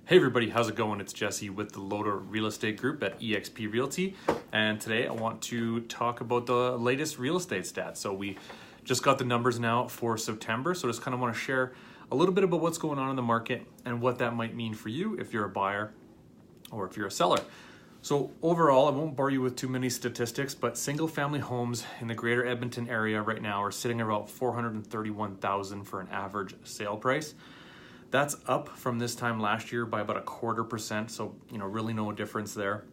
Hey everybody, how's it going? It's Jesse with the LOTO Real Estate Group at eXp Realty, and today I want to talk about the latest real estate stats. So we just got the numbers now for September, so just kind of want to share a little bit about what's going on in the market and what that might mean for you if you're a buyer or if you're a seller. So overall, I won't bore you with too many statistics, but single family homes in the greater Edmonton area right now are sitting at about $431,000 for an average sale price. That's up from this time last year by about 0.25%, so really no difference there.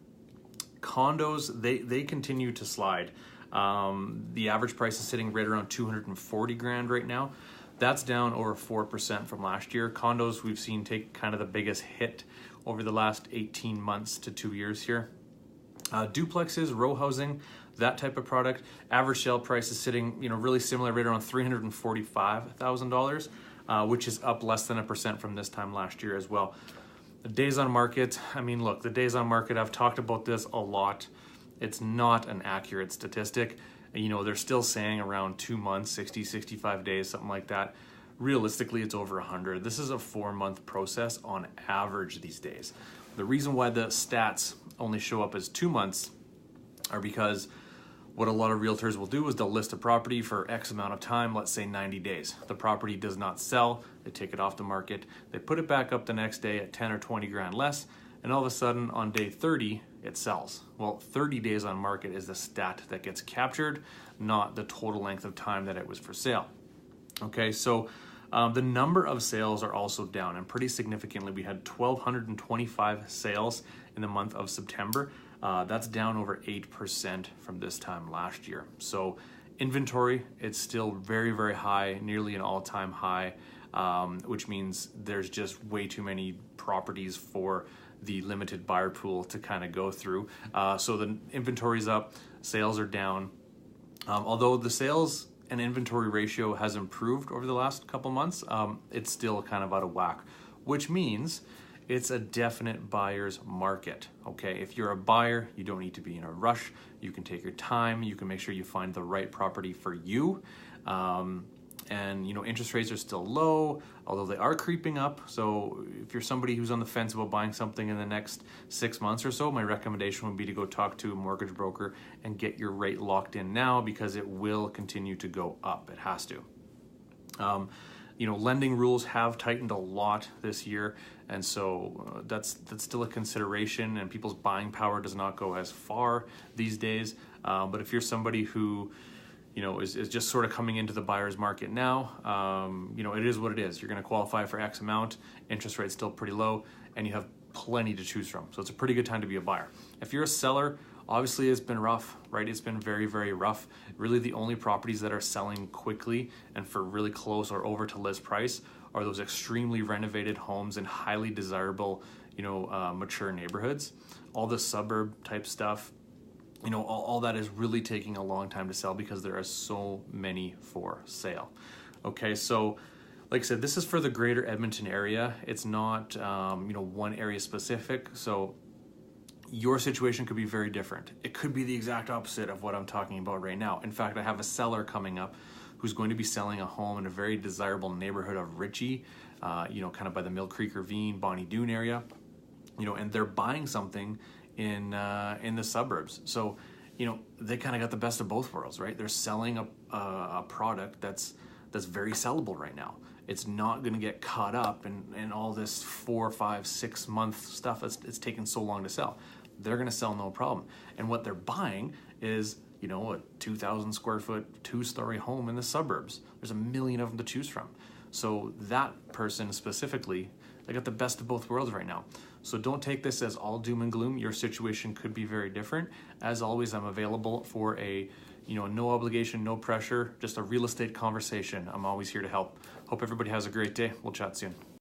Condos, they continue to slide. The average price is sitting right around 240 grand right now. That's down over 4% from last year. Condos we've seen take kind of the biggest hit over the last 18 months to 2 years here. Duplexes, row housing, that type of product, average sale price is sitting really similar, right around $345,000. Which is up less than 1% from this time last year as well. The days on market, look, the days on market, I've talked about this a lot. It's not an accurate statistic. They're still saying around 2 months, 60, 65 days, something like that. Realistically, it's over 100. This is a 4-month process on average these days. The reason why the stats only show up as 2 months are because what a lot of realtors will do is they'll list a property for X amount of time, let's say 90 days. The property does not sell, they take it off the market, they put it back up the next day at 10 or 20 grand less, and all of a sudden on day 30, it sells. Well, 30 days on market is the stat that gets captured, not the total length of time that it was for sale. Okay, so the number of sales are also down, and pretty significantly. We had 1,225 sales in the month of September. That's down over 8% from this time last year. So inventory, it's still very, very high, nearly an all-time high, which means there's just way too many properties for the limited buyer pool to kind of go through. So the inventory's up, sales are down. Although the sales and inventory ratio has improved over the last couple months, it's still kind of out of whack, which means it's a definite buyer's market. Okay, if you're a buyer, you don't need to be in a rush. You can take your time. You can make sure you find the right property for you. And interest rates are still low, although they are creeping up. So if you're somebody who's on the fence about buying something in the next 6 months or so, my recommendation would be to go talk to a mortgage broker and get your rate locked in now, because it will continue to go up. It has to. Lending rules have tightened a lot this year, and so that's still a consideration, and people's buying power does not go as far these days. But if you're somebody who is just sort of coming into the buyer's market now, it is what it is. You're going to qualify for X amount, interest rate's still pretty low, and you have plenty to choose from. So it's a pretty good time to be a buyer. If you're a seller, obviously it's been rough, right? It's been very, very rough. Really the only properties that are selling quickly and for really close or over to list price are those extremely renovated homes in highly desirable, mature neighborhoods. All the suburb type stuff, all that is really taking a long time to sell because there are so many for sale. Okay, so like I said, this is for the greater Edmonton area. It's not, one area specific. So your situation could be very different. It could be the exact opposite of what I'm talking about right now. In fact, I have a seller coming up who's going to be selling a home in a very desirable neighborhood of Richie, kind of by the Mill Creek Ravine, Bonnie Doon area, and they're buying something in the suburbs. So, they kind of got the best of both worlds, right? They're selling a product that's very sellable right now. It's not going to get caught up in all this 4, 5, 6 month stuff. It's taken so long to sell. They're going to sell no problem. And what they're buying is, a 2,000 square foot, 2-story home in the suburbs. There's a million of them to choose from. So that person specifically, they got the best of both worlds right now. So don't take this as all doom and gloom. Your situation could be very different. As always, I'm available for a no obligation, no pressure, just a real estate conversation. I'm always here to help. Hope everybody has a great day. We'll chat soon.